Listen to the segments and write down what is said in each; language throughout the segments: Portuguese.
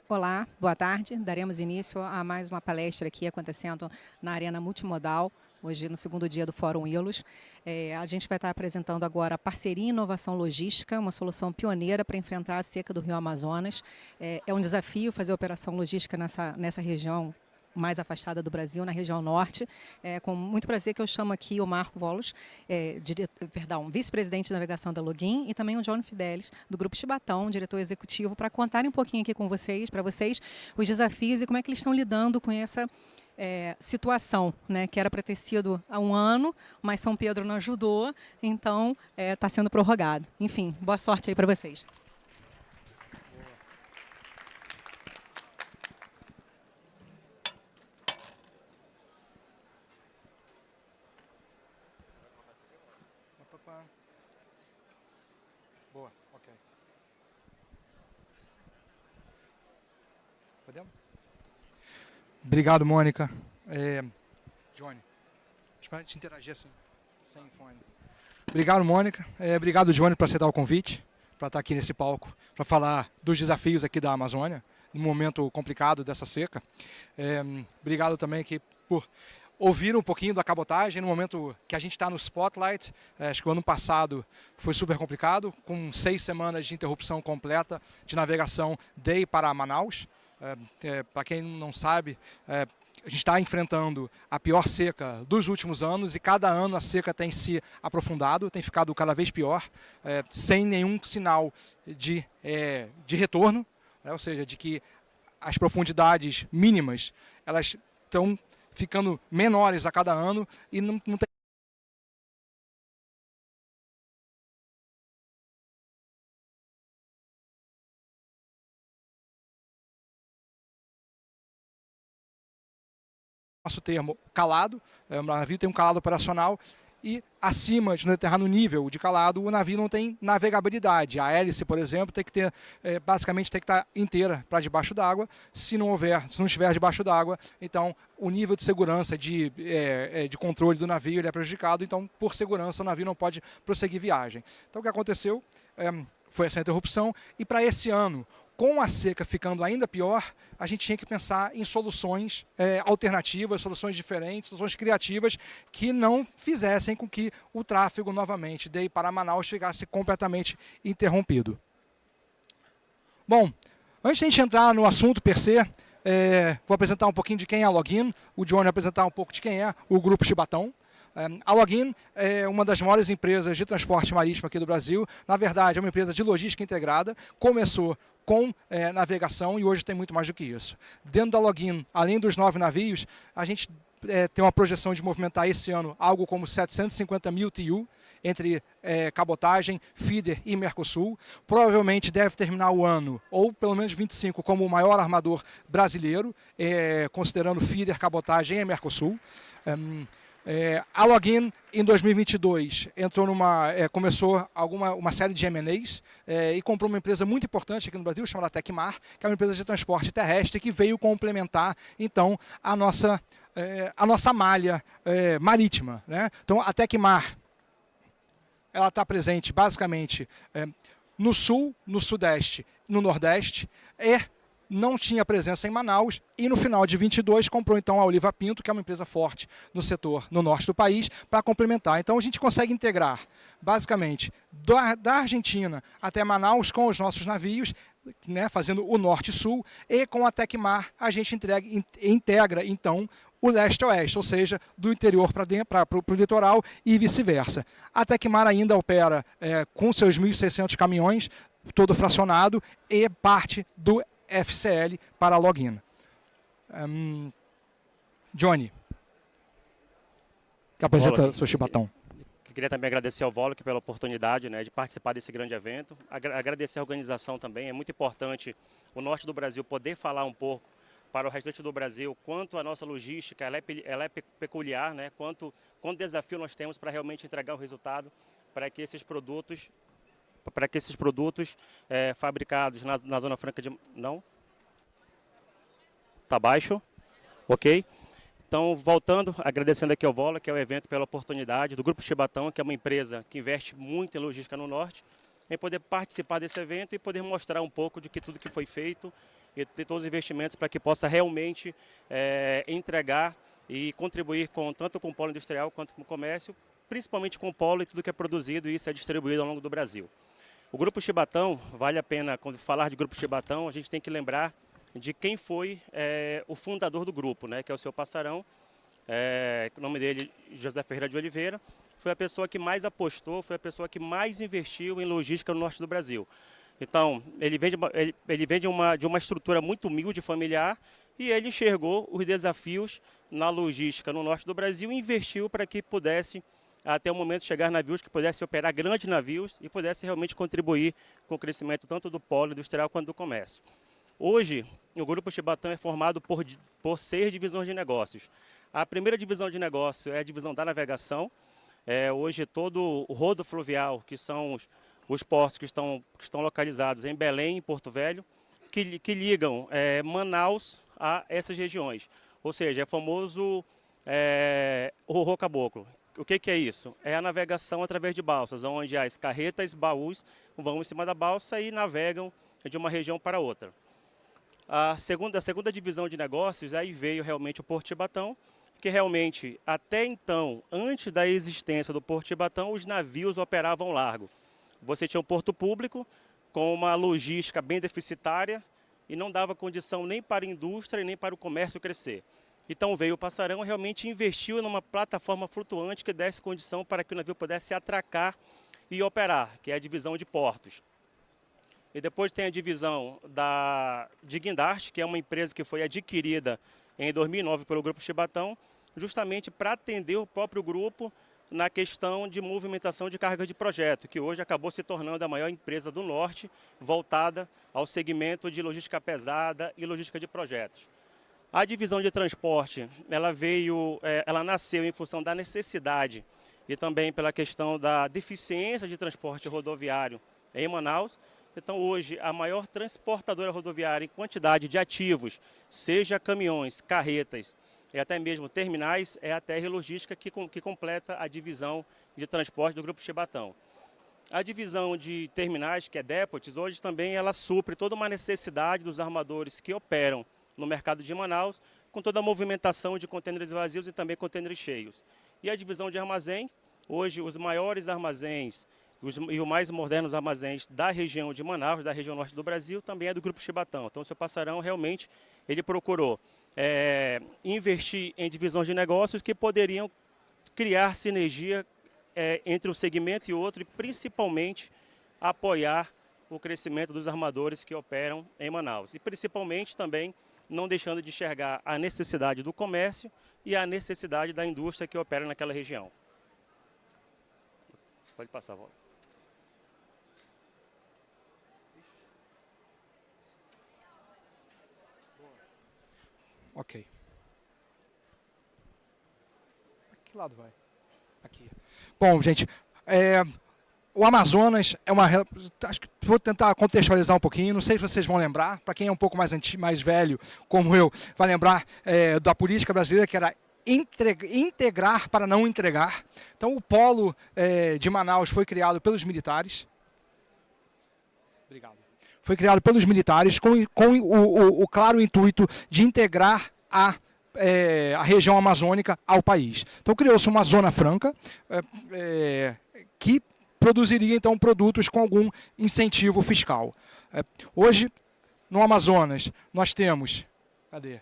Olá, boa tarde. Daremos início a mais uma palestra aqui acontecendo na Arena Multimodal, hoje no segundo dia do Fórum ILOS. A gente vai estar apresentando agora a Parceria em Inovação Logística, uma solução pioneira para enfrentar a seca do Rio Amazonas. É um desafio fazer operação logística nessa região mais afastada do Brasil, na região norte. Com muito prazer que eu chamo aqui o Marco Volos, vice-presidente de navegação da Login, e também o John Fidelis, do Grupo Chibatão, diretor executivo, para contarem um pouquinho aqui com vocês, para vocês, os desafios e como é que eles estão lidando com essa situação, né, que era para ter sido há um ano, mas São Pedro não ajudou, então está sendo prorrogado. Enfim, boa sorte aí para vocês. Boa, ok. Podemos? Obrigado, Mônica. Johnny, espera te interagir assim, sem fone. Obrigado, Mônica. Obrigado, Johnny, por aceitar o convite, para estar aqui nesse palco, para falar dos desafios aqui da Amazônia, no momento complicado dessa seca. Obrigado também aqui por ouvir um pouquinho da cabotagem no momento que a gente está no spotlight. Acho que o ano passado foi super complicado, com 6 semanas de interrupção completa de navegação de para Manaus. Para quem não sabe, a gente está enfrentando a pior seca dos últimos anos e cada ano a seca tem se aprofundado, tem ficado cada vez pior, sem nenhum sinal de retorno, ou seja, de que as profundidades mínimas elas estão ficando menores a cada ano e não tem nosso termo calado. O navio tem um calado operacional e acima de um determinado nível de calado o navio não tem navegabilidade. A hélice, por exemplo, tem que ter, basicamente tem que estar inteira para debaixo d'água. Se não estiver debaixo d'água, então o nível de segurança de controle do navio ele é prejudicado, então por segurança o navio não pode prosseguir viagem. Então o que aconteceu foi essa interrupção e para esse ano, com a seca ficando ainda pior, a gente tinha que pensar em soluções alternativas, soluções diferentes, soluções criativas que não fizessem com que o tráfego novamente de para Manaus ficasse completamente interrompido. Bom, antes de a gente entrar no assunto per se, vou apresentar um pouquinho de quem é a Login, o John vai apresentar um pouco de quem é o Grupo Chibatão. A Login é uma das maiores empresas de transporte marítimo aqui do Brasil. Na verdade, é uma empresa de logística integrada. Começou com navegação e hoje tem muito mais do que isso. Dentro da Login, além dos 9 navios, a gente tem uma projeção de movimentar esse ano algo como 750 mil TEU entre cabotagem, feeder e Mercosul. Provavelmente deve terminar o ano, ou pelo menos 25, como o maior armador brasileiro, considerando feeder, cabotagem e Mercosul. A Login, em 2022, começou uma série de M&As e comprou uma empresa muito importante aqui no Brasil, chamada Tecmar, que é uma empresa de transporte terrestre que veio complementar, então, a nossa malha marítima, né? Então, a Tecmar ela está presente, basicamente, no Sul, no Sudeste, no Nordeste, não tinha presença em Manaus e no final de 22 comprou então a Oliva Pinto, que é uma empresa forte no setor no norte do país, para complementar. Então a gente consegue integrar basicamente da Argentina até Manaus com os nossos navios, né, fazendo o norte-sul, e com a Tecmar a gente integra então o leste-oeste, ou seja, do interior para o litoral e vice-versa. A Tecmar ainda opera com seus 1.600 caminhões, todo fracionado, e parte do FCL para a Login. Johnny, que apresenta seu Chibatão. Queria também agradecer ao Volk pela oportunidade, né, de participar desse grande evento. Agradecer a organização também. É muito importante o norte do Brasil poder falar um pouco para o restante do Brasil quanto a nossa logística ela é peculiar, né, quanto desafio nós temos para realmente entregar o resultado para que esses produtos fabricados na Zona Franca de... Não? Está baixo? Ok? Então, voltando, agradecendo aqui ao Vola, que é o evento, pela oportunidade, do Grupo Chibatão, que é uma empresa que investe muito em logística no Norte, em poder participar desse evento e poder mostrar um pouco de que tudo que foi feito e ter todos os investimentos para que possa realmente entregar e contribuir tanto com o polo industrial quanto com o comércio, principalmente com o polo e tudo que é produzido e isso é distribuído ao longo do Brasil. O Grupo Chibatão, vale a pena, quando falar de Grupo Chibatão, a gente tem que lembrar de quem foi o fundador do grupo, né, que é o seu Passarão, o nome dele José Ferreira de Oliveira, foi a pessoa que mais apostou, foi a pessoa que mais investiu em logística no norte do Brasil. Então, ele vem de uma estrutura muito humilde, familiar, e ele enxergou os desafios na logística no norte do Brasil e investiu para que pudesse, até o momento, chegar navios que pudessem operar grandes navios e pudesse realmente contribuir com o crescimento tanto do polo industrial quanto do comércio. Hoje, o Grupo Chibatão é formado por 6 divisões de negócios. A primeira divisão de negócio é a divisão da navegação. Hoje, todo o rodo fluvial, que são os portos que estão localizados em Belém e Porto Velho, que ligam Manaus a essas regiões. Ou seja, é famoso Rorô Caboclo. O que é isso? É a navegação através de balsas, onde as carretas, baús vão em cima da balsa e navegam de uma região para outra. A segunda divisão de negócios, aí veio realmente o Porto Chibatão, que realmente, até então, antes da existência do Porto Chibatão, os navios operavam largo. Você tinha um porto público com uma logística bem deficitária e não dava condição nem para a indústria nem para o comércio crescer. Então veio o Passarão e realmente investiu numa plataforma flutuante que desse condição para que o navio pudesse atracar e operar, que é a divisão de portos. E depois tem a divisão de Guindaste, que é uma empresa que foi adquirida em 2009 pelo Grupo Chibatão, justamente para atender o próprio grupo na questão de movimentação de carga de projeto, que hoje acabou se tornando a maior empresa do Norte, voltada ao segmento de logística pesada e logística de projetos. A divisão de transporte, ela nasceu em função da necessidade e também pela questão da deficiência de transporte rodoviário em Manaus. Então, hoje, a maior transportadora rodoviária em quantidade de ativos, seja caminhões, carretas e até mesmo terminais, é a TR Logística, que completa a divisão de transporte do Grupo Chibatão. A divisão de terminais, que é Depots, hoje também ela supre toda uma necessidade dos armadores que operam no mercado de Manaus, com toda a movimentação de contêineres vazios e também contêineres cheios. E a divisão de armazém, hoje os maiores armazéns e os mais modernos armazéns da região de Manaus, da região norte do Brasil, também é do Grupo Chibatão. Então, o seu Passarão realmente ele procurou investir em divisões de negócios que poderiam criar sinergia entre um segmento e outro e principalmente apoiar o crescimento dos armadores que operam em Manaus. E principalmente também não deixando de enxergar a necessidade do comércio e a necessidade da indústria que opera naquela região. Pode passar, Walter. Ok. Para que lado vai? Aqui. Bom, gente, o Amazonas é uma... Acho que vou tentar contextualizar um pouquinho, não sei se vocês vão lembrar, para quem é um pouco mais velho, como eu, vai lembrar da política brasileira, que era integrar para não entregar. Então, o polo de Manaus foi criado pelos militares. Obrigado. Foi criado pelos militares com o claro intuito de integrar a região amazônica ao país. Então, criou-se uma zona franca que produziria, então, produtos com algum incentivo fiscal. Hoje, no Amazonas, nós temos... Cadê?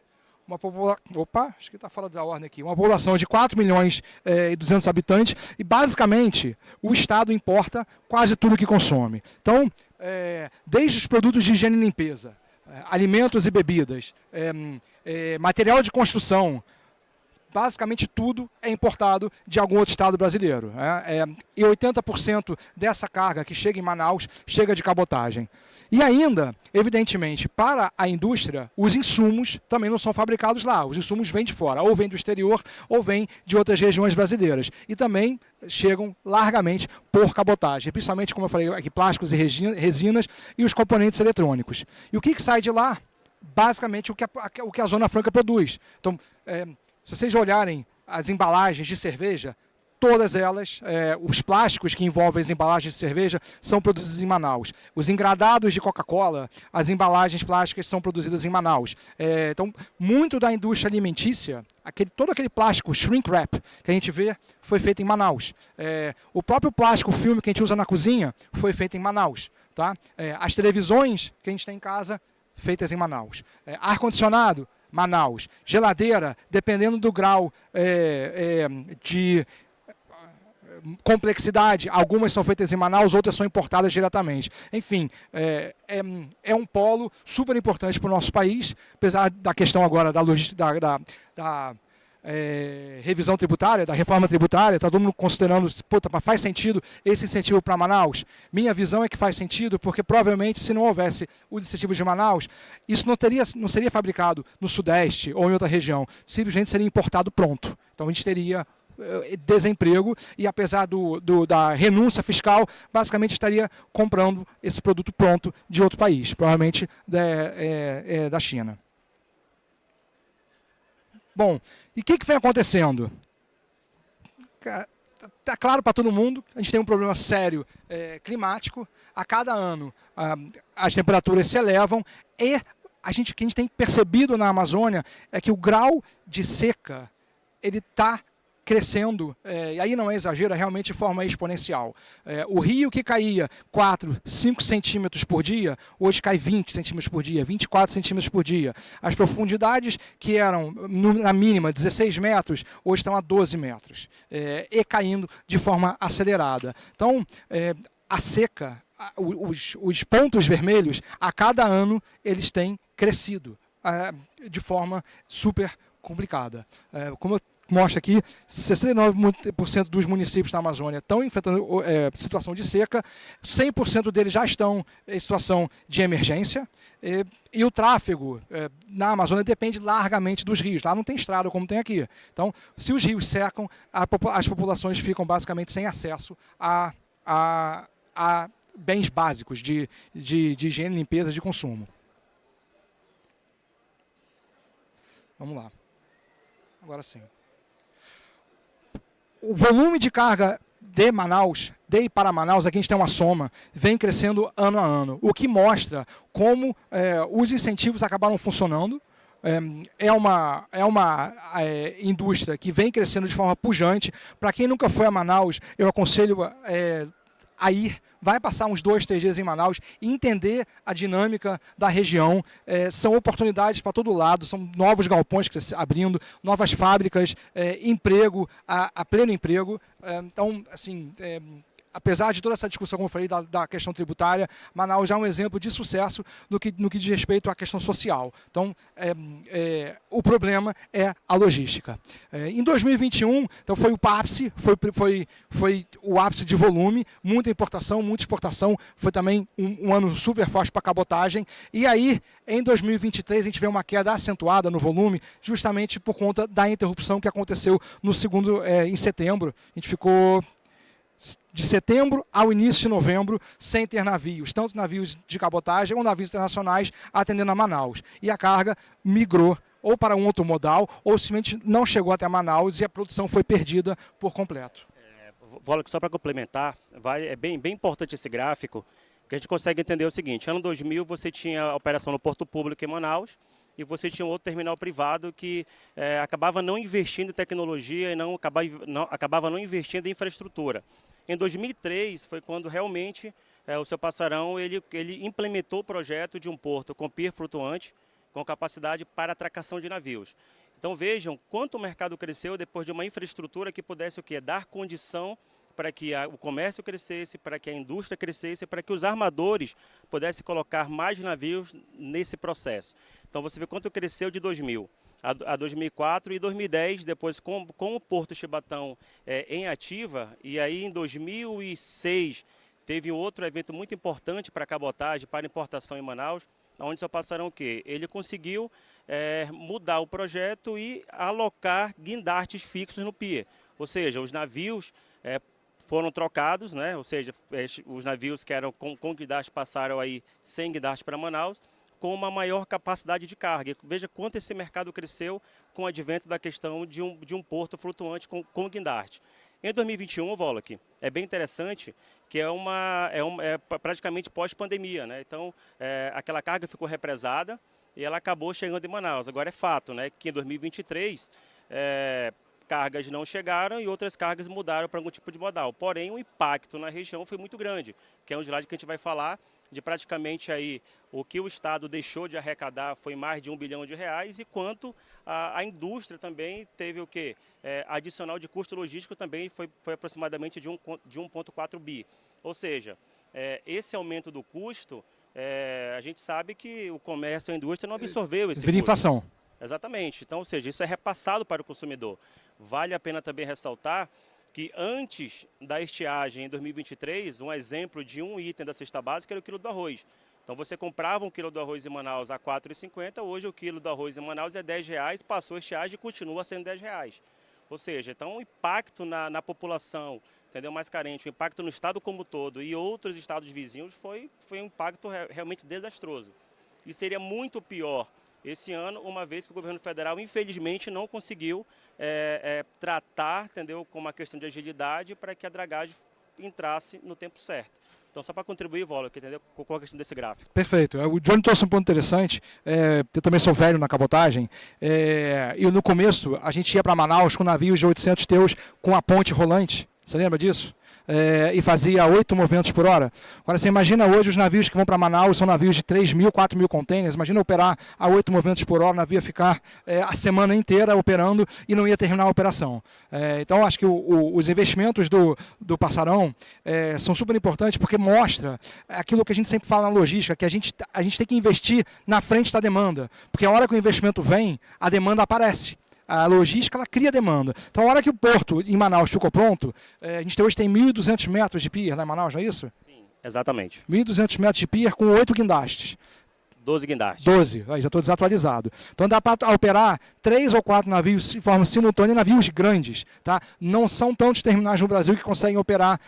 Acho que está fora da ordem aqui. Uma população de 4 milhões e 200 habitantes e, basicamente, o Estado importa quase tudo que consome. Então, desde os produtos de higiene e limpeza, alimentos e bebidas, material de construção, basicamente tudo é importado de algum outro estado brasileiro. E 80% dessa carga que chega em Manaus chega de cabotagem. E ainda, evidentemente, para a indústria, os insumos também não são fabricados lá. Os insumos vêm de fora, ou vêm do exterior, ou vêm de outras regiões brasileiras. E também chegam largamente por cabotagem, principalmente, como eu falei aqui, plásticos e resinas e os componentes eletrônicos. E o que sai de lá? Basicamente, o que a Zona Franca produz. Então, se vocês olharem as embalagens de cerveja, todas elas, os plásticos que envolvem as embalagens de cerveja são produzidos em Manaus. Os engradados de Coca-Cola, as embalagens plásticas são produzidas em Manaus. Então, muito da indústria alimentícia, todo aquele plástico shrink wrap que a gente vê, foi feito em Manaus. O próprio plástico filme que a gente usa na cozinha foi feito em Manaus. Tá? As televisões que a gente tem em casa, feitas em Manaus. Ar-condicionado, Manaus. Geladeira, dependendo do grau de complexidade, algumas são feitas em Manaus, outras são importadas diretamente. Enfim, é um polo super importante para o nosso país, apesar da questão agora da revisão tributária, da reforma tributária, está todo mundo considerando, faz sentido esse incentivo para Manaus? Minha visão é que faz sentido, porque provavelmente se não houvesse os incentivos de Manaus, isso não seria fabricado no Sudeste ou em outra região, simplesmente seria importado pronto. Então a gente teria desemprego e, apesar da renúncia fiscal, basicamente estaria comprando esse produto pronto de outro país, provavelmente da China. Bom, e o que vem acontecendo? Está claro para todo mundo, a gente tem um problema sério climático. A cada ano as temperaturas se elevam e o que a gente tem percebido na Amazônia é que o grau de seca ele está crescendo, e aí não é exagero, é realmente de forma exponencial. O rio que caía 4, 5 centímetros por dia, hoje cai 20 centímetros por dia, 24 centímetros por dia. As profundidades que eram, na mínima, 16 metros, hoje estão a 12 metros, e caindo de forma acelerada. Então, a seca, os pontos vermelhos, a cada ano, eles têm crescido de forma super complicada. Como eu mostra aqui, 69% dos municípios da Amazônia estão enfrentando situação de seca, 100% deles já estão em situação de emergência, e o tráfego na Amazônia depende largamente dos rios. Lá não tem estrada como tem aqui. Então, se os rios secam, as populações ficam basicamente sem acesso a bens básicos de higiene, limpeza, de consumo. Vamos lá. Agora sim. O volume de carga de Manaus, para Manaus, aqui a gente tem uma soma, vem crescendo ano a ano, o que mostra como os incentivos acabaram funcionando. É uma indústria que vem crescendo de forma pujante. Para quem nunca foi a Manaus, eu aconselho a ir, vai passar uns 2, 3 dias em Manaus e entender a dinâmica da região. São oportunidades para todo lado, são novos galpões abrindo, novas fábricas, emprego, a pleno emprego. Então, assim, apesar de toda essa discussão, como eu falei, da questão tributária, Manaus já é um exemplo de sucesso no que diz respeito à questão social. Então, o problema é a logística. Em 2021, então foi o ápice, foi o ápice de volume, muita importação, muita exportação, foi também um ano super forte para a cabotagem. E aí, em 2023, a gente vê uma queda acentuada no volume, justamente por conta da interrupção que aconteceu em setembro. A gente ficou de setembro ao início de novembro sem ter navios, tanto navios de cabotagem ou navios internacionais atendendo a Manaus. E a carga migrou ou para um outro modal ou simplesmente não chegou até Manaus e a produção foi perdida por completo. Só para complementar, é bem importante esse gráfico, que a gente consegue entender o seguinte: ano 2000 você tinha a operação no Porto Público em Manaus, e você tinha um outro terminal privado que acabava não investindo em tecnologia e acabava não investindo em infraestrutura. Em 2003 foi quando realmente o seu Passarão ele implementou o projeto de um porto com pier flutuante, com capacidade para atracação de navios. Então vejam quanto o mercado cresceu depois de uma infraestrutura que pudesse dar condição para que o comércio crescesse, para que a indústria crescesse, para que os armadores pudessem colocar mais navios nesse processo. Então você vê quanto cresceu de 2000 a 2004 e 2010, depois com o Porto Chibatão em ativa, e aí em 2006 teve outro evento muito importante para cabotagem, para importação em Manaus, onde só passaram o quê? Ele conseguiu mudar o projeto e alocar guindastes fixos no pier, ou seja, os navios foram trocados, né? Ou seja, os navios que eram com guindaste passaram aí sem guindaste para Manaus, com uma maior capacidade de carga. Veja quanto esse mercado cresceu com o advento da questão de um porto flutuante com guindaste. Em 2021, Volok, é bem interessante que é praticamente pós-pandemia, né? Então, aquela carga ficou represada e ela acabou chegando em Manaus. Agora é fato, né, que em 2023 cargas não chegaram e outras cargas mudaram para algum tipo de modal. Porém, o impacto na região foi muito grande, que é um slide que a gente vai falar de praticamente aí o que o Estado deixou de arrecadar foi mais de R$ 1 bilhão, e quanto a indústria também teve o quê? Adicional de custo logístico também foi aproximadamente de 1,4 bi. Ou seja, esse aumento do custo, a gente sabe que o comércio e a indústria não absorveu esse Vira custo. inflação. Exatamente. Então, ou seja, isso é repassado para o consumidor. Vale a pena também ressaltar que antes da estiagem em 2023, um exemplo de um item da cesta básica era o quilo do arroz. Então você comprava um quilo do arroz em Manaus a R$ 4,50, hoje o quilo do arroz em Manaus é R$ 10, passou a estiagem e continua sendo R$ 10. Ou seja, então o impacto na população, entendeu, mais carente, o impacto no estado como um todo e outros estados vizinhos foi um impacto realmente desastroso. E seria muito pior esse ano, uma vez que o governo federal, infelizmente, não conseguiu tratar, entendeu, com uma questão de agilidade para que a dragagem entrasse no tempo certo. Então, só para contribuir, Volok, entendeu, com a questão desse gráfico. Perfeito. O Johnny trouxe um ponto interessante. Eu também sou velho na cabotagem. E no começo, a gente ia para Manaus com navios de 800 teus com a ponte rolante. Você lembra disso? E fazia 8 movimentos por hora. Agora você imagina hoje os navios que vão para Manaus são navios de 3.000, 4.000 containers. Imagina operar a 8 movimentos por hora, o navio ia ficar a semana inteira operando e não ia terminar a operação. Então acho que os investimentos do Passarão são super importantes porque mostra aquilo que a gente sempre fala na logística, que a gente tem que investir na frente da demanda. Porque a hora que o investimento vem, a demanda aparece. A logística ela cria demanda. Então, a hora que o porto em Manaus ficou pronto, a gente hoje tem 1.200 metros de pier lá em Manaus, não é isso? Sim, exatamente. 1.200 metros de pier com 8 guindastes. 12 guindastes. 12, aí já estou desatualizado. Então dá para operar 3 ou 4 navios de forma simultânea, navios grandes. Tá? Não são tantos terminais no Brasil que conseguem operar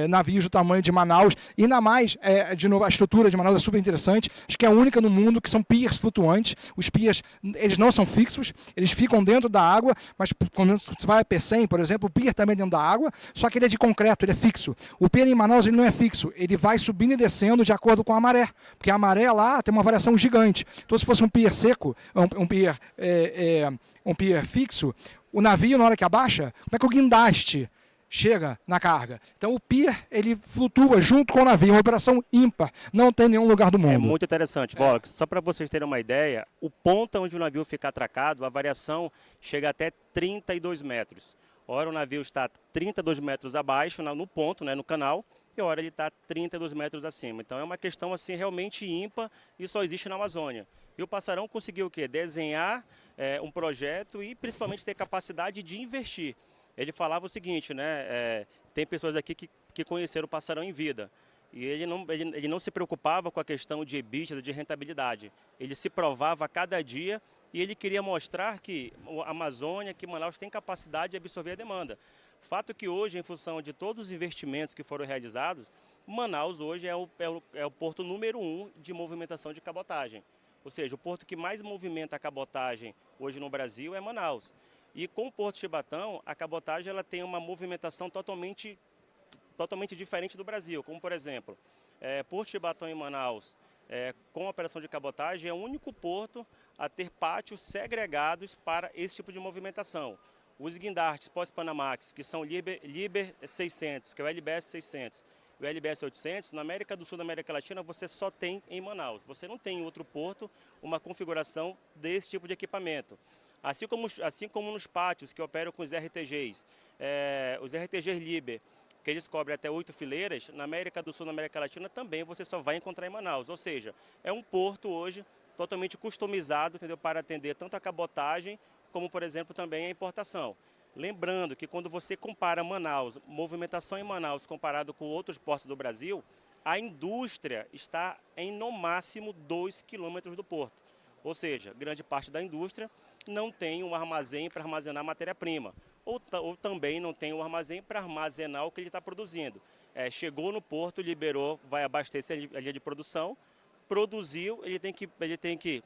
navios do tamanho de Manaus. E ainda mais, de novo, a estrutura de Manaus é super interessante. Acho que é a única no mundo que são piers flutuantes. Os piers, eles não são fixos, eles ficam dentro da água, mas quando você vai a Pecém, por exemplo, o pier também é dentro da água, só que ele é de concreto, ele é fixo. O pier em Manaus ele não é fixo, ele vai subindo e descendo de acordo com a maré, porque a maré lá tem uma variação gigante. Então, se fosse um pier seco, um pier fixo, o navio, na hora que abaixa, como é que o guindaste chega na carga? Então, o pier, ele flutua junto com o navio, uma operação ímpar, não tem nenhum lugar do mundo. É muito interessante, Volok. Só para vocês terem uma ideia, o ponto onde o navio fica atracado, a variação chega até 32 metros. Ora, o navio está 32 metros abaixo, no ponto, né, no canal, e a hora ele está 32 metros acima. Então é uma questão assim realmente ímpar e só existe na Amazônia. E o Passarão conseguiu o quê? Desenhar um projeto e principalmente ter capacidade de investir. Ele falava o seguinte, né? Tem pessoas aqui que conheceram o Passarão em vida. E ele não se preocupava com a questão de EBITDA, de rentabilidade. Ele se provava a cada dia e ele queria mostrar que a Amazônia, que Manaus tem capacidade de absorver a demanda. Fato que hoje, em função de todos os investimentos que foram realizados, Manaus hoje é o porto número 1 de movimentação de cabotagem. Ou seja, o porto que mais movimenta a cabotagem hoje no Brasil é Manaus. E com o Porto de Chibatão, a cabotagem ela tem uma movimentação totalmente diferente do Brasil. Como, por exemplo, Porto de Chibatão em Manaus, com a operação de cabotagem, é o único porto a ter pátios segregados para esse tipo de movimentação. Os guindastes pós-Panamax, que são Liber 600, que é o LBS 600, e o LBS 800, na América do Sul e na América Latina, você só tem em Manaus. Você não tem em outro porto uma configuração desse tipo de equipamento. Assim como nos pátios que operam com os RTGs, os RTGs Liber, que eles cobrem até 8 fileiras, na América do Sul e na América Latina também você só vai encontrar em Manaus. Ou seja, é um porto hoje totalmente customizado, entendeu, para atender tanto a cabotagem como, por exemplo, também a importação. Lembrando que quando você compara Manaus, movimentação em Manaus comparado com outros portos do Brasil, a indústria está em no máximo 2 quilômetros do porto. Ou seja, grande parte da indústria não tem um armazém para armazenar matéria-prima. Ou também não tem um armazém para armazenar o que ele está produzindo. Chegou no porto, liberou, vai abastecer a linha de produção, produziu, ele tem que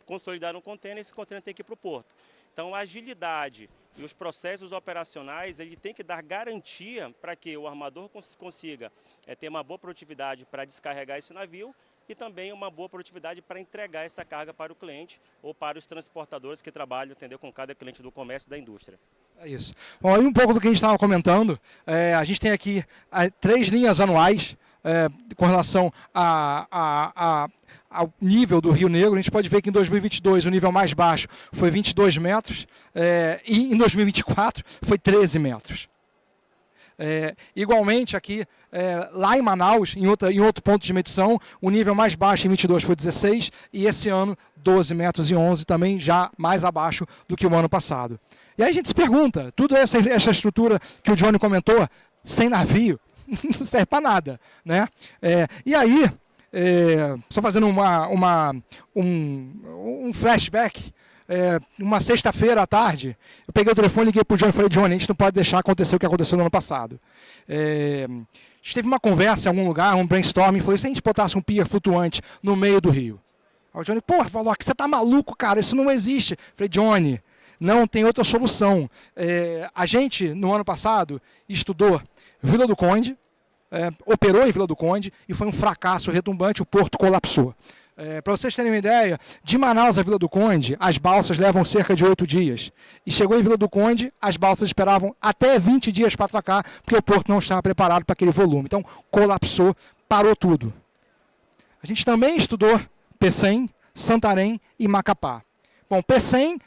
consolidar um container, esse container tem que ir para o porto. Então, a agilidade E os processos operacionais, ele tem que dar garantia para que o armador consiga ter uma boa produtividade para descarregar esse navio e também uma boa produtividade para entregar essa carga para o cliente ou para os transportadores que trabalham, entendeu, com cada cliente do comércio e da indústria. É isso. Bom, e um pouco do que a gente estava comentando, a gente tem aqui 3 linhas anuais com relação ao nível do Rio Negro. A gente pode ver que em 2022 o nível mais baixo foi 22 metros e em 2024 foi 13 metros. Igualmente aqui, lá em Manaus, em outro ponto de medição, o nível mais baixo em 22 foi 16 e esse ano 12 metros e 11, também já mais abaixo do que o ano passado. E aí a gente se pergunta, tudo essa estrutura que o Johnny comentou, sem navio, não serve para nada, né? E aí, só fazendo um flashback, uma sexta-feira à tarde, eu peguei o telefone e liguei para o Johnny e falei, Johnny, a gente não pode deixar acontecer o que aconteceu no ano passado. A gente teve uma conversa em algum lugar, um brainstorming, falou, se a gente botasse um pier flutuante no meio do rio? Aí o Johnny, porra, falou, você tá maluco, cara, isso não existe. Eu falei, Johnny, não tem outra solução. A gente, no ano passado, estudou Vila do Conde, operou em Vila do Conde e foi um fracasso retumbante, o porto colapsou. Para vocês terem uma ideia, de Manaus a Vila do Conde, as balsas levam cerca de 8 dias. E chegou em Vila do Conde, as balsas esperavam até 20 dias para atracar, porque o porto não estava preparado para aquele volume. Então, colapsou, parou tudo. A gente também estudou Pecém, Santarém e Macapá. Bom, Pecém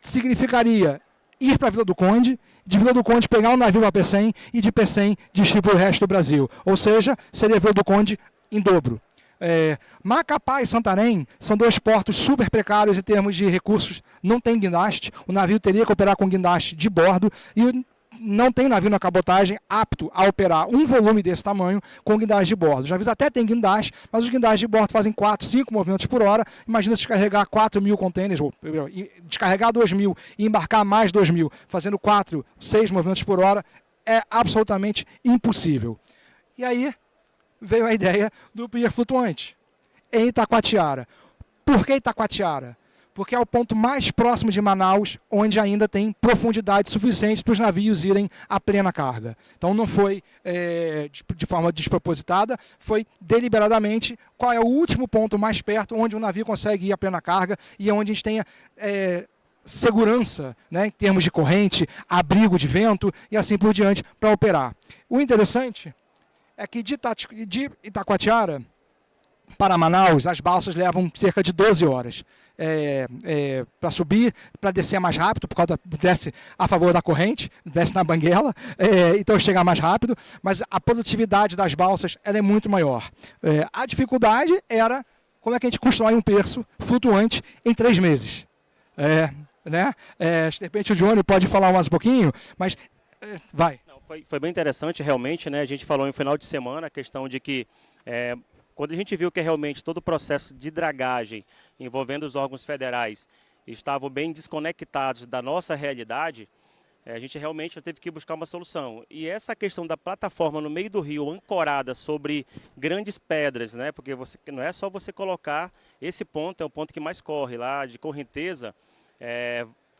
significaria ir para a Vila do Conde, de Vila do Conde pegar um navio para Pecém e de Pecém distribuir para o resto do Brasil. Ou seja, seria Vila do Conde em dobro. Macapá e Santarém são 2 portos super precários em termos de recursos, não tem guindaste, o navio teria que operar com guindaste de bordo e não tem navio na cabotagem apto a operar um volume desse tamanho com guindaste de bordo. Os navios até tem guindaste, mas os guindastes de bordo fazem 4, 5 movimentos por hora. Imagina se descarregar 4.000 contêineres, ou descarregar 2.000 e embarcar mais 2.000, fazendo 4, 6 movimentos por hora, é absolutamente impossível. E aí veio a ideia do pier flutuante em Itacoatiara. Por que Itacoatiara? Porque é o ponto mais próximo de Manaus, onde ainda tem profundidade suficiente para os navios irem a plena carga. Então não foi de forma despropositada, foi deliberadamente qual é o último ponto mais perto onde o navio consegue ir a plena carga e onde a gente tenha segurança, né, em termos de corrente, abrigo de vento e assim por diante para operar. O interessante é que de Itacoatiara para Manaus, as balsas levam cerca de 12 horas para subir, para descer mais rápido, por causa desce a favor da corrente, desce na banguela, então chega mais rápido, mas a produtividade das balsas ela é muito maior. A dificuldade era como é que a gente constrói um terço flutuante em 3 meses. Né? De repente o Johnny pode falar mais um pouquinho, mas vai. Foi bem interessante realmente, né? A gente falou no final de semana a questão de que quando a gente viu que realmente todo o processo de dragagem envolvendo os órgãos federais estavam bem desconectados da nossa realidade, a gente realmente teve que buscar uma solução. E essa questão da plataforma no meio do rio, ancorada sobre grandes pedras, né? Porque não é só você colocar, esse ponto é o ponto que mais corre lá, de correnteza,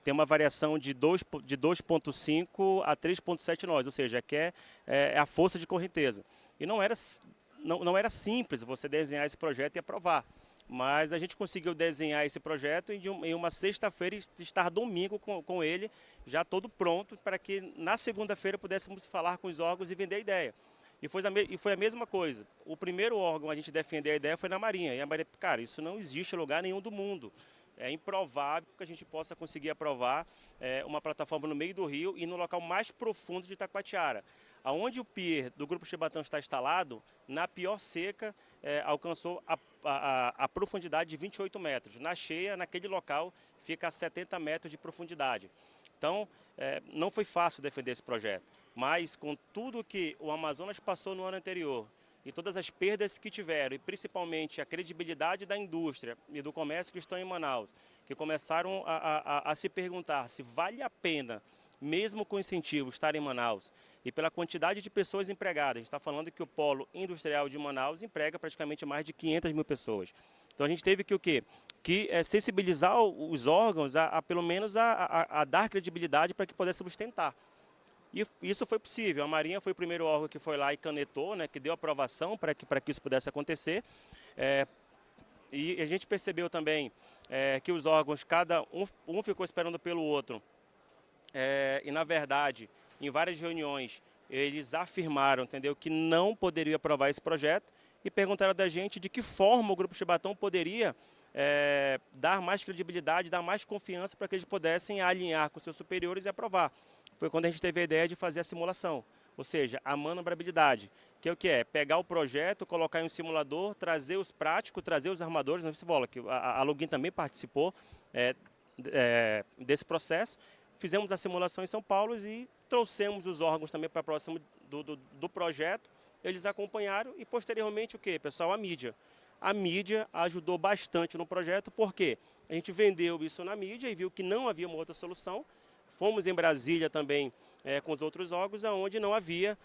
tem uma variação de 2,5 a 3,7 nós, ou seja, que é a força de correnteza. E não era simples você desenhar esse projeto e aprovar, mas a gente conseguiu desenhar esse projeto em uma sexta-feira e estar domingo com ele já todo pronto para que na segunda-feira pudéssemos falar com os órgãos e vender a ideia. E foi a mesma coisa. O primeiro órgão a gente defender a ideia foi na Marinha. E a Marinha, cara, isso não existe em lugar nenhum do mundo. É improvável que a gente possa conseguir aprovar uma plataforma no meio do rio e no local mais profundo de Itacoatiara. Aonde o pier do Grupo Chibatão está instalado, na pior seca, alcançou a profundidade de 28 metros. Na cheia, naquele local, fica a 70 metros de profundidade. Então, não foi fácil defender esse projeto, mas com tudo que o Amazonas passou no ano anterior, e todas as perdas que tiveram, e principalmente a credibilidade da indústria e do comércio que estão em Manaus, que começaram a se perguntar se vale a pena, mesmo com incentivo, estar em Manaus, e pela quantidade de pessoas empregadas. A gente está falando que o polo industrial de Manaus emprega praticamente mais de 500 mil pessoas. Então a gente teve que o quê? Que sensibilizar os órgãos pelo menos a dar credibilidade para que pudesse sustentar. E isso foi possível. A Marinha foi o primeiro órgão que foi lá e canetou, né, que deu aprovação para que isso pudesse acontecer. E a gente percebeu também que os órgãos, cada um ficou esperando pelo outro. E, na verdade, em várias reuniões, eles afirmaram, entendeu, que não poderiam aprovar esse projeto e perguntaram da gente de que forma o Grupo Chibatão poderia dar mais credibilidade, dar mais confiança para que eles pudessem alinhar com seus superiores e aprovar. Foi quando a gente teve a ideia de fazer a simulação, ou seja, a manobrabilidade, que é o que é? Pegar o projeto, colocar em um simulador, trazer os práticos, trazer os armadores, não se bola, que a Login também participou desse processo. Fizemos a simulação em São Paulo e trouxemos os órgãos também para próximo do projeto, eles acompanharam e posteriormente o que, pessoal? A mídia. A mídia ajudou bastante no projeto, porque a gente vendeu isso na mídia e viu que não havia uma outra solução. Fomos em Brasília também com os outros órgãos, onde não havia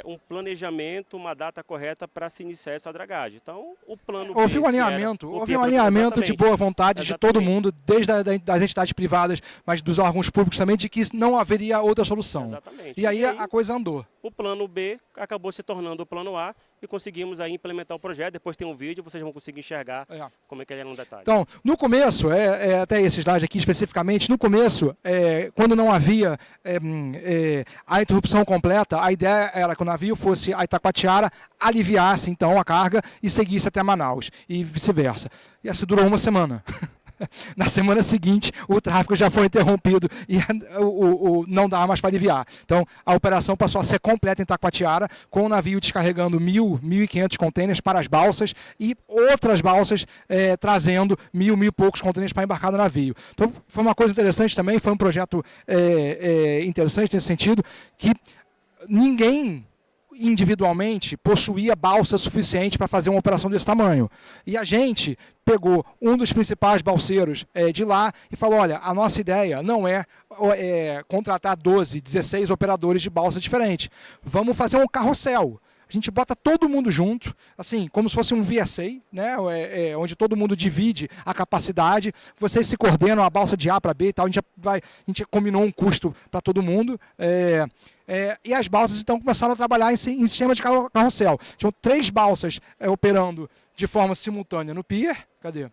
um planejamento, uma data correta para se iniciar essa dragagem. Então, o plano houve um alinhamento de boa vontade de todo mundo, desde das entidades privadas, mas dos órgãos públicos também, de que não haveria outra solução. Exatamente. E aí a coisa andou. O plano B acabou se tornando o plano A e conseguimos aí implementar o projeto. Depois tem um vídeo, vocês vão conseguir enxergar como é que ele é no detalhe. Então, no começo, até esse slide aqui especificamente, no começo, quando não havia a interrupção completa, a ideia era que o navio fosse a Itacoatiara, aliviasse então a carga e seguisse até Manaus, e vice-versa. E essa durou uma semana. Na semana seguinte, o tráfego já foi interrompido e não dava mais para aliviar. Então, a operação passou a ser completa em Itacoatiara, com o navio descarregando 1.500 contêineres para as balsas e outras balsas trazendo 1.000 e poucos contêineres para embarcar no navio. Então, foi uma coisa interessante também, foi um projeto interessante nesse sentido, que ninguém individualmente possuía balsa suficiente para fazer uma operação desse tamanho. E a gente pegou um dos principais balseiros de lá e falou, olha, a nossa ideia não é contratar 12, 16 operadores de balsa diferentes. Vamos fazer um carrossel. A gente bota todo mundo junto, assim, como se fosse um VSA, né? Onde todo mundo divide a capacidade, vocês se coordenam a balsa de A para B e tal, a gente combinou um custo para todo mundo. E as balsas então começaram a trabalhar em sistema de carrossel. Tinham 3 balsas operando de forma simultânea no pier. Cadê?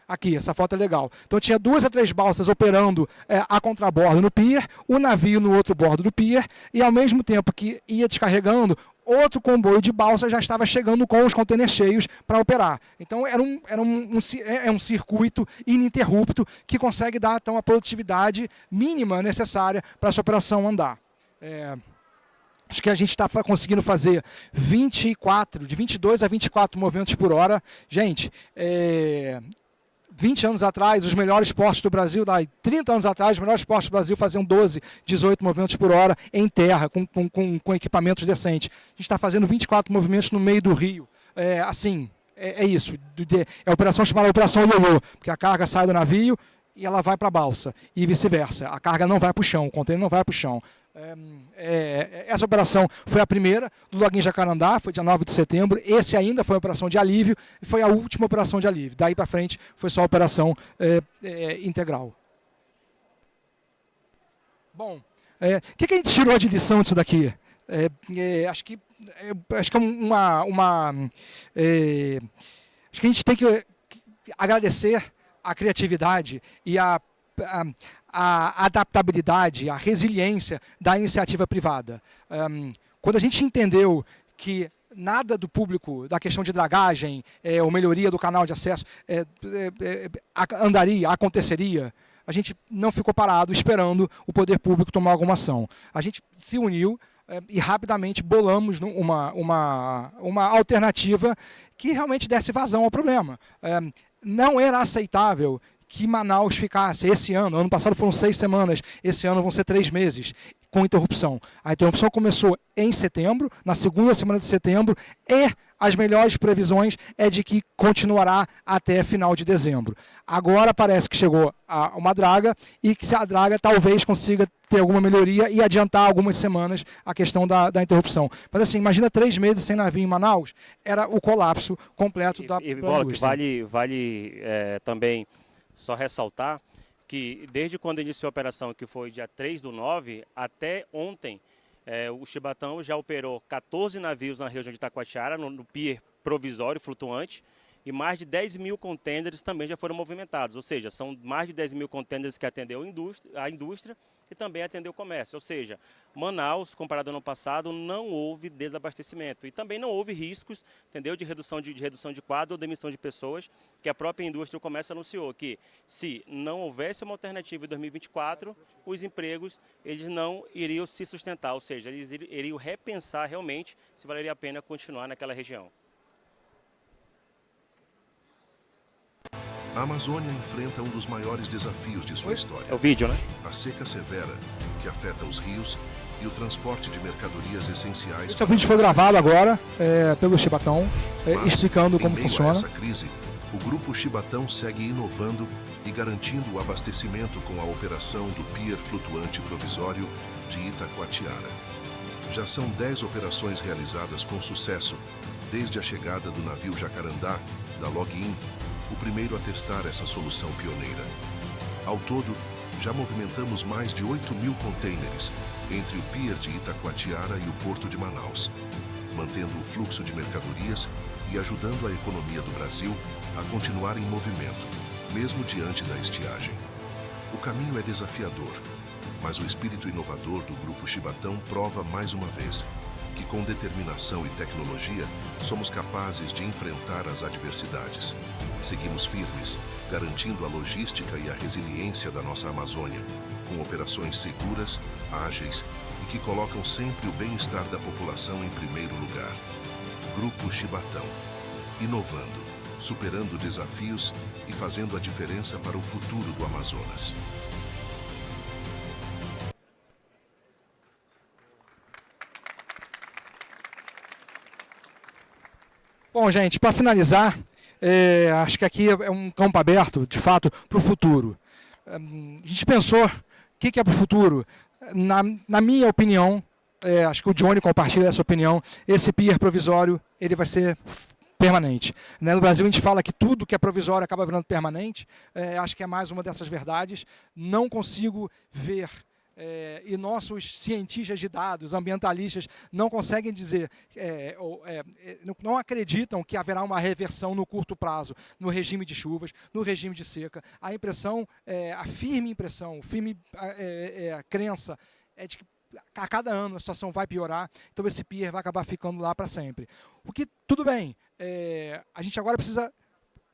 Aqui, essa foto é legal. Então tinha 2 a 3 balsas operando a contrabordo no pier, o navio no outro bordo do pier, e ao mesmo tempo que ia descarregando, outro comboio de balsa já estava chegando com os contêineres cheios para operar. Então era um circuito ininterrupto que consegue dar então, a produtividade mínima necessária para essa operação andar. Acho que a gente está conseguindo fazer de 22 a 24 movimentos por hora. Gente, 20 anos atrás, os melhores portos do Brasil, 30 anos atrás, os melhores portos do Brasil faziam 12, 18 movimentos por hora em terra, com equipamentos decentes. A gente está fazendo 24 movimentos no meio do rio. É isso. É a operação chamada Operação Iolô, porque a carga sai do navio e ela vai para a balsa, e vice-versa. A carga não vai para o chão, o contêiner não vai para o chão. Essa operação foi a primeira do Login Jacarandá, foi dia 9 de setembro. Esse ainda foi a operação de alívio e foi a última operação de alívio. Daí para frente foi só a operação integral. Bom, o que a gente tirou de lição disso daqui? Acho que acho que a gente tem que agradecer a criatividade e a adaptabilidade, a resiliência da iniciativa privada. Quando a gente entendeu que nada do público, da questão de dragagem ou melhoria do canal de acesso aconteceria, a gente não ficou parado esperando o poder público tomar alguma ação. A gente se uniu e rapidamente bolamos uma alternativa que realmente desse vazão ao problema. Não era aceitável que Manaus ficasse esse ano passado foram 6 semanas, esse ano vão ser 3 meses, com interrupção. A interrupção começou em setembro, na segunda semana de setembro, e as melhores previsões é de que continuará até final de dezembro. Agora parece que chegou a uma draga e que a draga talvez consiga ter alguma melhoria e adiantar algumas semanas a questão da interrupção. Mas assim, imagina 3 meses sem navio em Manaus, era o colapso completo da indústria. Vale também só ressaltar que desde quando iniciou a operação, que foi dia 3/9, até ontem, o Chibatão já operou 14 navios na região de Itacoatiara, no pier provisório flutuante, e mais de 10 mil contêineres também já foram movimentados, ou seja, são mais de 10 mil contêineres que atendeu a indústria e também atendeu o comércio, ou seja, Manaus, comparado ao ano passado, não houve desabastecimento e também não houve riscos, entendeu, de redução de quadro ou demissão de pessoas, que a própria indústria e o comércio anunciou que se não houvesse uma alternativa em 2024, os empregos eles não iriam se sustentar, ou seja, eles iriam repensar realmente se valeria a pena continuar naquela região. A Amazônia enfrenta um dos maiores desafios de sua história. É o vídeo, né? A seca severa, que afeta os rios e o transporte de mercadorias essenciais. Esse vídeo foi gravado agora pelo Chibatão, explicando como funciona. Essa crise, o Grupo Chibatão segue inovando e garantindo o abastecimento com a operação do Pier Flutuante Provisório de Itacoatiara. Já são 10 operações realizadas com sucesso, desde a chegada do navio Jacarandá, da Login, o primeiro a testar essa solução pioneira. Ao todo, já movimentamos mais de 8 mil contêineres entre o pier de Itacoatiara e o porto de Manaus, mantendo o fluxo de mercadorias e ajudando a economia do Brasil a continuar em movimento, mesmo diante da estiagem. O caminho é desafiador, mas o espírito inovador do Grupo Chibatão prova mais uma vez que com determinação e tecnologia somos capazes de enfrentar as adversidades. Seguimos firmes, garantindo a logística e a resiliência da nossa Amazônia, com operações seguras, ágeis e que colocam sempre o bem-estar da população em primeiro lugar. Grupo Chibatão, inovando, superando desafios e fazendo a diferença para o futuro do Amazonas. Bom, gente, para finalizar, acho que aqui é um campo aberto, de fato, para o futuro. A gente pensou, o que é para o futuro? Na minha opinião, acho que o Johnny compartilha essa opinião, esse pier provisório ele vai ser permanente. No Brasil a gente fala que tudo que é provisório acaba virando permanente, acho que é mais uma dessas verdades. Não consigo ver... e nossos cientistas de dados, ambientalistas, não conseguem dizer, não acreditam que haverá uma reversão no curto prazo no regime de chuvas, no regime de seca. A impressão, a firme impressão, a crença é de que a cada ano a situação vai piorar, então esse pier vai acabar ficando lá para sempre. O que, tudo bem, a gente agora precisa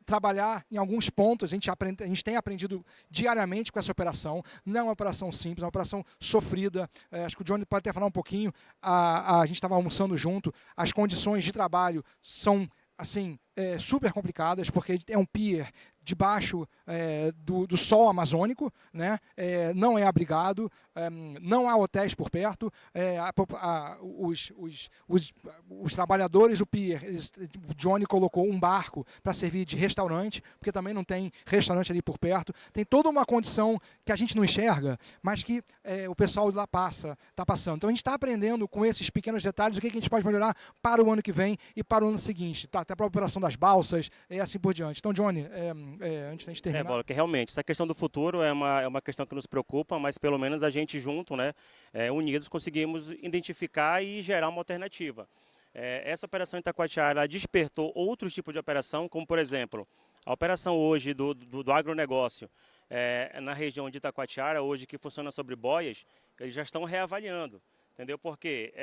trabalhar em alguns pontos, a gente tem aprendido diariamente com essa operação, não é uma operação simples, é uma operação sofrida, acho que o Johnny pode até falar um pouquinho, a gente estava almoçando junto, as condições de trabalho são assim, super complicadas, porque é um pier debaixo do sol amazônico, né? Não é abrigado, não há hotéis por perto, os trabalhadores do pier, o Johnny colocou um barco para servir de restaurante, porque também não tem restaurante ali por perto, tem toda uma condição que a gente não enxerga, mas que o pessoal de lá está passando. Então a gente está aprendendo com esses pequenos detalhes o que a gente pode melhorar para o ano que vem e para o ano seguinte, tá? Até para a operação das balsas e assim por diante. Então, Johnny, antes da gente terminar... Bola, que realmente, essa questão do futuro é uma questão que nos preocupa, mas pelo menos a gente junto, né, unidos, conseguimos identificar e gerar uma alternativa. Essa operação em Itacoatiara despertou outros tipos de operação, como por exemplo, a operação hoje do agronegócio na região de Itacoatiara, hoje que funciona sobre boias, eles já estão reavaliando, entendeu? Porque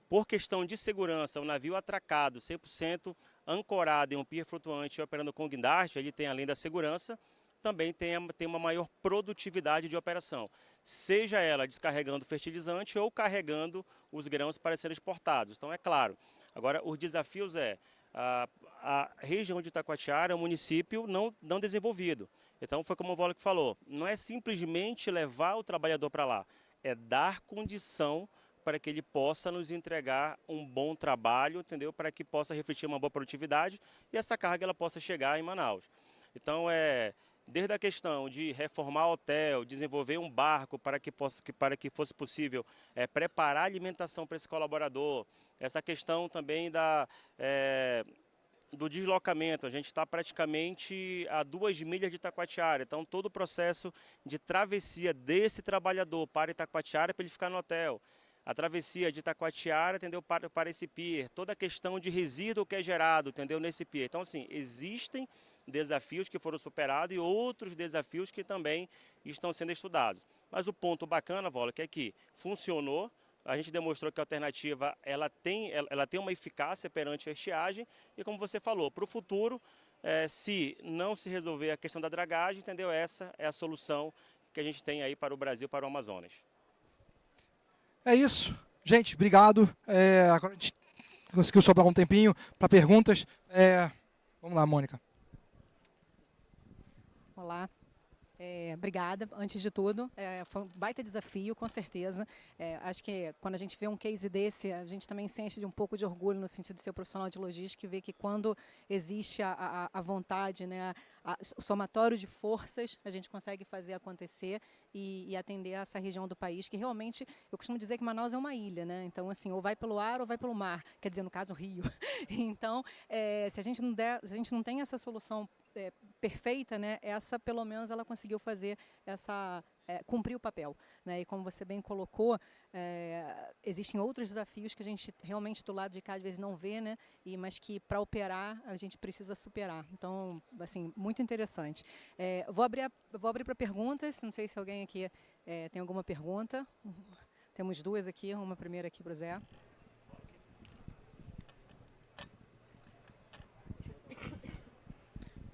por questão de segurança, o navio atracado, 100% ancorado em um pier flutuante operando com guindaste, ele tem, além da segurança, também tem uma maior produtividade de operação, seja ela descarregando fertilizante ou carregando os grãos para serem exportados. Então, é claro, agora os desafios a região de Itacoatiara é um município não desenvolvido. Então, foi como o Volk falou, não é simplesmente levar o trabalhador para lá, é dar condição para que ele possa nos entregar um bom trabalho, entendeu? Para que possa refletir uma boa produtividade e essa carga ela possa chegar em Manaus. Então, desde a questão de reformar hotel, desenvolver um barco para que fosse possível preparar a alimentação para esse colaborador, essa questão também do deslocamento, a gente está praticamente a 2 milhas de Itacoatiara, então todo o processo de travessia desse trabalhador para Itacoatiara para ele ficar no hotel, a travessia de Itacoatiara, entendeu, para esse pier, toda a questão de resíduo que é gerado, entendeu, nesse pier. Então, assim, existem desafios que foram superados e outros desafios que também estão sendo estudados. Mas o ponto bacana, Volker, é que funcionou. A gente demonstrou que a alternativa ela tem uma eficácia perante a estiagem e, como você falou, para o futuro, se não se resolver a questão da dragagem, entendeu? Essa é a solução que a gente tem aí para o Brasil, para o Amazonas. É isso. Gente, obrigado. Agora a gente conseguiu sobrar um tempinho para perguntas. Vamos lá, Mônica. Olá. Obrigada, antes de tudo, foi um baita desafio, com certeza. Acho que quando a gente vê um case desse, a gente também se enche de um pouco de orgulho no sentido de ser profissional de logística e ver que quando existe a vontade, né, o somatório de forças, a gente consegue fazer acontecer e atender a essa região do país, que realmente, eu costumo dizer que Manaus é uma ilha, né? Então, assim, ou vai pelo ar ou vai pelo mar, quer dizer, no caso, o Rio. Então, se a gente não tem essa solução perfeita, né, essa pelo menos ela conseguiu fazer cumprir o papel, né? E como você bem colocou, existem outros desafios que a gente realmente do lado de cá às vezes não vê, né? Mas que para operar a gente precisa superar. Então, assim, muito interessante. Vou abrir para perguntas. Não sei se alguém aqui tem alguma pergunta. Temos duas aqui. Uma primeira aqui para o Zé.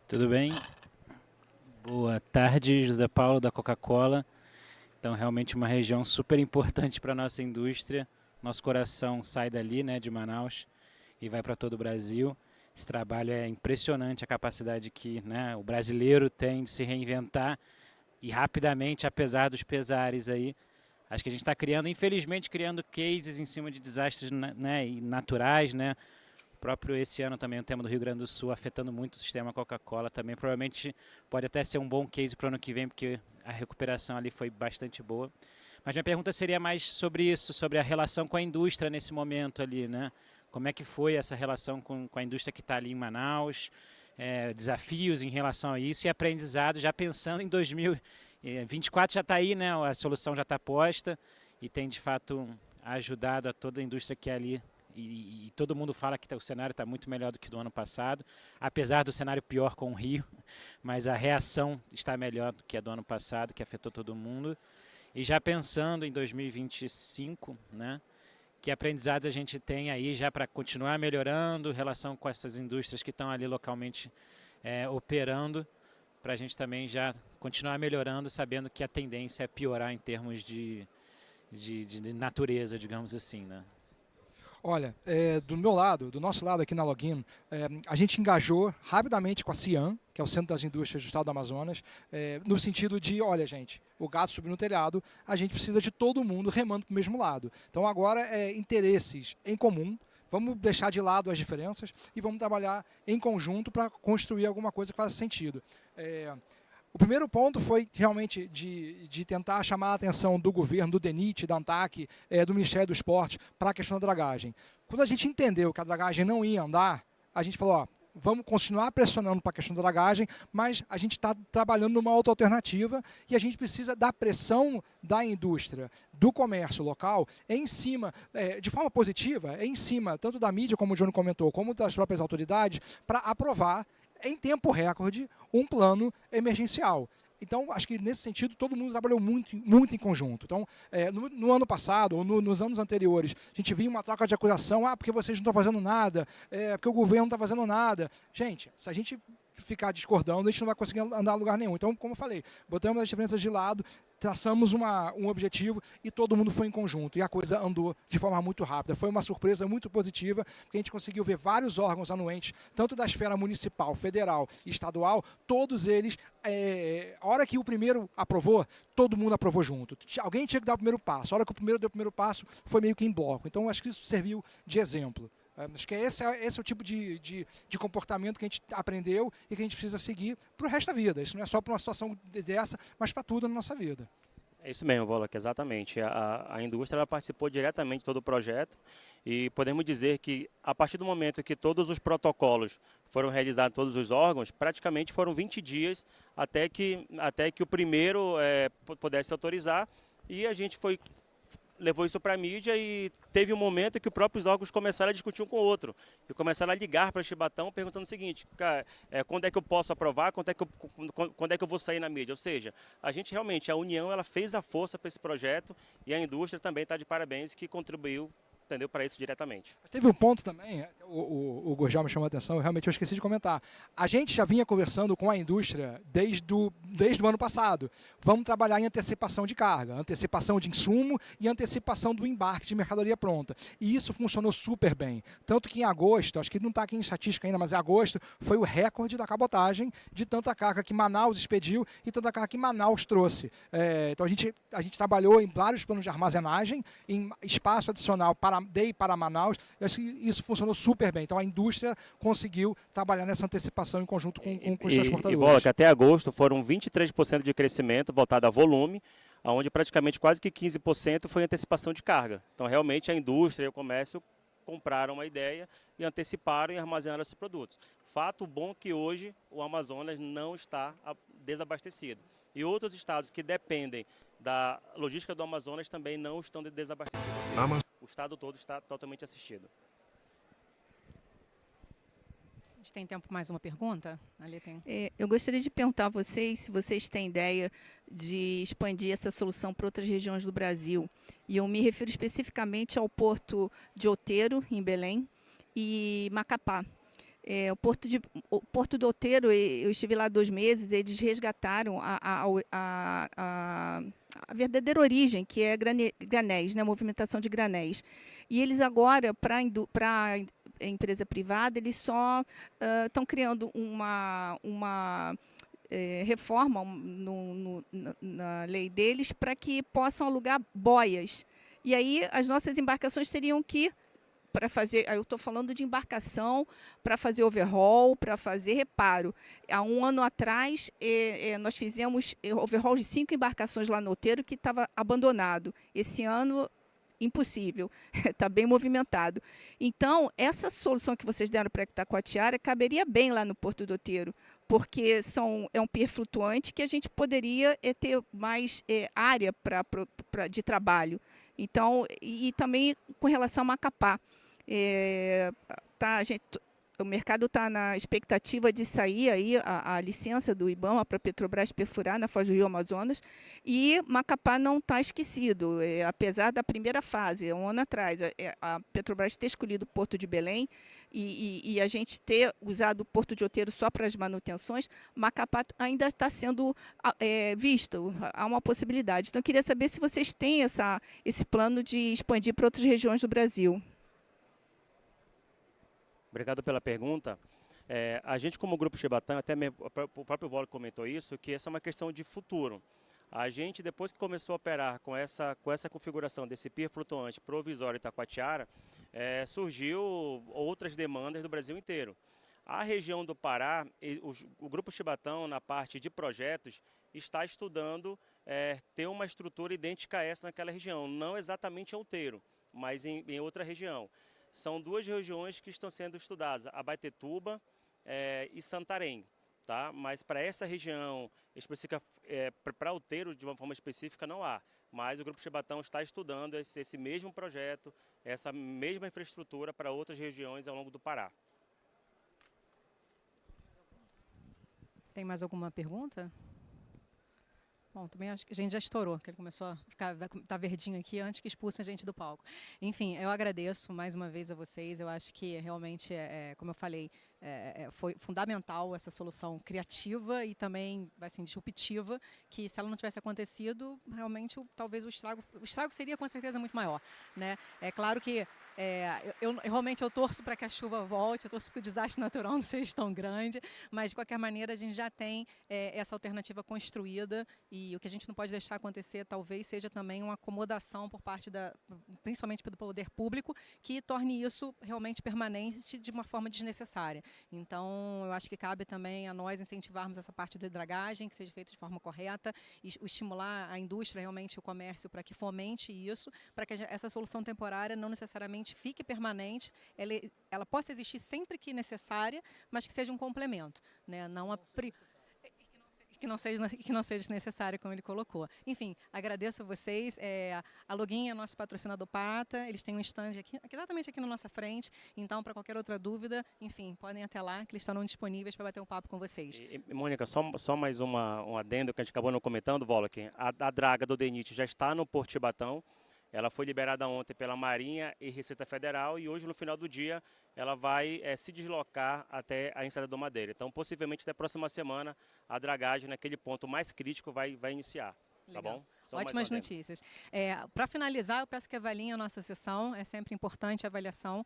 Tudo bem? Boa tarde, José Paulo da Coca-Cola. Então, realmente uma região super importante para a nossa indústria. Nosso coração sai dali, né, de Manaus, e vai para todo o Brasil. Esse trabalho é impressionante, a capacidade que, né, o brasileiro tem de se reinventar e rapidamente, apesar dos pesares aí. Acho que a gente está infelizmente, criando cases em cima de desastres, né, naturais, né? Próprio esse ano também o tema do Rio Grande do Sul afetando muito o sistema Coca-Cola também. Provavelmente pode até ser um bom case para o ano que vem, porque a recuperação ali foi bastante boa. Mas minha pergunta seria mais sobre isso, sobre a relação com a indústria nesse momento ali, né? Como é que foi essa relação com a indústria que está ali em Manaus, desafios em relação a isso e aprendizado, já pensando em 2024 já está aí, né? A solução já está posta e tem de fato ajudado a toda a indústria que é ali. E todo mundo fala que o cenário está muito melhor do que do ano passado, apesar do cenário pior com o Rio, mas a reação está melhor do que a do ano passado, que afetou todo mundo. E já pensando em 2025, né, que aprendizados a gente tem aí já para continuar melhorando em relação com essas indústrias que estão ali localmente operando, para a gente também já continuar melhorando, sabendo que a tendência é piorar em termos de natureza, digamos assim, né? Olha, do meu lado, do nosso lado aqui na Login, a gente engajou rapidamente com a CIAM, que é o Centro das Indústrias do Estado do Amazonas, no sentido de, olha gente, o gato subiu no telhado, a gente precisa de todo mundo remando para o mesmo lado. Então agora interesses em comum, vamos deixar de lado as diferenças e vamos trabalhar em conjunto para construir alguma coisa que faça sentido. O primeiro ponto foi realmente de tentar chamar a atenção do governo, do DENIT, da ANTAC, do Ministério do Esporte, para a questão da dragagem. Quando a gente entendeu que a dragagem não ia andar, a gente falou, vamos continuar pressionando para a questão da dragagem, mas a gente está trabalhando numa outra alternativa e a gente precisa da pressão da indústria, do comércio local, em cima, de forma positiva, em cima tanto da mídia, como o Johnny comentou, como das próprias autoridades, para aprovar em tempo recorde um plano emergencial. Então, acho que nesse sentido, todo mundo trabalhou muito, muito em conjunto. Então, no ano passado, ou nos anos anteriores, a gente via uma troca de acusação, porque vocês não estão fazendo nada, porque o governo não está fazendo nada. Gente, se a gente ficar discordando, a gente não vai conseguir andar a lugar nenhum. Então, como eu falei, botamos as diferenças de lado, traçamos um objetivo e todo mundo foi em conjunto. E a coisa andou de forma muito rápida. Foi uma surpresa muito positiva, porque a gente conseguiu ver vários órgãos anuentes, tanto da esfera municipal, federal e estadual, todos eles, a hora que o primeiro aprovou, todo mundo aprovou junto. Alguém tinha que dar o primeiro passo. A hora que o primeiro deu o primeiro passo, foi meio que em bloco. Então, acho que isso serviu de exemplo. Acho que esse é o tipo de comportamento que a gente aprendeu e que a gente precisa seguir para o resto da vida. Isso não é só para uma situação dessa, mas para tudo na nossa vida. É isso mesmo, Volok, exatamente. A indústria ela participou diretamente de todo o projeto e podemos dizer que a partir do momento que todos os protocolos foram realizados em todos os órgãos, praticamente foram 20 dias até que o primeiro pudesse autorizar, e a gente levou isso para a mídia e teve um momento que os próprios órgãos começaram a discutir um com o outro e começaram a ligar para Chibatão perguntando o seguinte: cara, quando é que eu posso aprovar, quando é que eu vou sair na mídia? Ou seja, a gente realmente, a União, ela fez a força para esse projeto, e a indústria também está de parabéns, que contribuiu, entendeu, para isso diretamente. Teve um ponto também, o Gurgel me chamou a atenção, realmente eu esqueci de comentar. A gente já vinha conversando com a indústria desde o ano passado. Vamos trabalhar em antecipação de carga, antecipação de insumo e antecipação do embarque de mercadoria pronta. E isso funcionou super bem. Tanto que em agosto, acho que não está aqui em estatística ainda, mas em agosto foi o recorde da cabotagem, de tanta carga que Manaus expediu e tanta carga que Manaus trouxe. Então a gente trabalhou em vários planos de armazenagem, em espaço adicional para Manaus. Eu acho que isso funcionou super bem. Então a indústria conseguiu trabalhar nessa antecipação em conjunto com os transportadores. E Volok, até agosto foram 23% de crescimento voltado a volume, onde praticamente quase que 15% foi antecipação de carga. Então realmente a indústria e o comércio compraram uma ideia e anteciparam e armazenaram esses produtos. Fato bom que hoje o Amazonas não está desabastecido. E outros estados que dependem da logística do Amazonas também não estão desabastecidos. O estado todo está totalmente assistido. A gente tem tempo para mais uma pergunta? Ali tem. Eu gostaria de perguntar a vocês se vocês têm ideia de expandir essa solução para outras regiões do Brasil. E eu me refiro especificamente ao Porto de Outeiro, em Belém, e Macapá. O Porto do Outeiro, eu estive lá 2 meses, eles resgataram a verdadeira origem, que é granéis, né, movimentação de granéis. E eles agora, para a empresa privada, eles só estão criando uma reforma na lei deles para que possam alugar boias. E aí as nossas embarcações teriam que, para fazer, eu estou falando de embarcação para fazer overhaul, para fazer reparo. Há 1 ano atrás, nós fizemos overhaul de 5 embarcações lá no Outeiro que estava abandonado. Esse ano, impossível, está bem movimentado. Então, essa solução que vocês deram para Itacoatiara caberia bem lá no Porto do Outeiro, porque é um pier flutuante que a gente poderia ter mais área de trabalho. Então, e também com relação a Macapá. O mercado está na expectativa de sair aí a licença do IBAMA para a Petrobras perfurar na Foz do Rio Amazonas, e Macapá não está esquecido, apesar da primeira fase, 1 ano atrás, a Petrobras ter escolhido o Porto de Belém e a gente ter usado o Porto de Outeiro só para as manutenções. Macapá ainda está sendo visto, há uma possibilidade. Então, eu queria saber se vocês têm esse plano de expandir para outras regiões do Brasil. Obrigado pela pergunta. A gente, como Grupo Chibatão, até mesmo, o próprio Volok comentou isso, que essa é uma questão de futuro. A gente, depois que começou a operar com essa configuração desse pier flutuante provisório Itacoatiara, surgiu outras demandas do Brasil inteiro. A região do Pará, o Grupo Chibatão, na parte de projetos, está estudando ter uma estrutura idêntica a essa naquela região, não exatamente em Outeiro, mas em outra região. São 2 regiões que estão sendo estudadas, Abaetetuba e Santarém. Tá? Mas para essa região específica, para Outeiro, de uma forma específica, não há. Mas o Grupo Chibatão está estudando esse mesmo projeto, essa mesma infraestrutura para outras regiões ao longo do Pará. Tem mais alguma pergunta? Bom, também acho que a gente já estourou, que ele começou a tá verdinho aqui antes que expulsem a gente do palco. Enfim, eu agradeço mais uma vez a vocês. Eu acho que realmente, como eu falei, foi fundamental essa solução criativa e também assim, disruptiva, que se ela não tivesse acontecido, realmente talvez o estrago seria com certeza muito maior, né? É claro que realmente eu torço para que a chuva volte, eu torço para que o desastre natural não seja tão grande, mas de qualquer maneira a gente já tem essa alternativa construída e o que a gente não pode deixar acontecer talvez seja também uma acomodação por parte principalmente do poder público, que torne isso realmente permanente de uma forma desnecessária. Então, eu acho que cabe também a nós incentivarmos essa parte de dragagem, que seja feita de forma correta, e estimular a indústria, realmente o comércio, para que fomente isso, para que essa solução temporária não necessariamente fique permanente, ela possa existir sempre que necessária, mas que seja um complemento, né? Que não seja necessário, como ele colocou. Enfim, agradeço a vocês. A Login é nosso patrocinador Pata, eles têm um stand exatamente aqui na nossa frente, então, para qualquer outra dúvida, enfim, podem ir até lá, que eles estarão disponíveis para bater um papo com vocês. Mônica, só mais um adendo que a gente acabou não comentando, Woloch. A draga do DENIT já está no Porto Chibatão. Ela foi liberada ontem pela Marinha e Receita Federal e hoje, no final do dia, ela vai se deslocar até a Enseada do Madeira. Então, possivelmente, na próxima semana, a dragagem naquele ponto mais crítico vai iniciar. Tá bom? Ótimas notícias. Para finalizar, eu peço que avaliem a nossa sessão. É sempre importante a avaliação,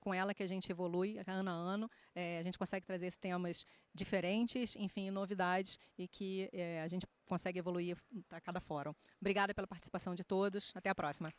com ela que a gente evolui ano a ano. A gente consegue trazer temas diferentes, enfim, novidades, e que a gente consegue evoluir a cada fórum. Obrigada pela participação de todos. Até a próxima.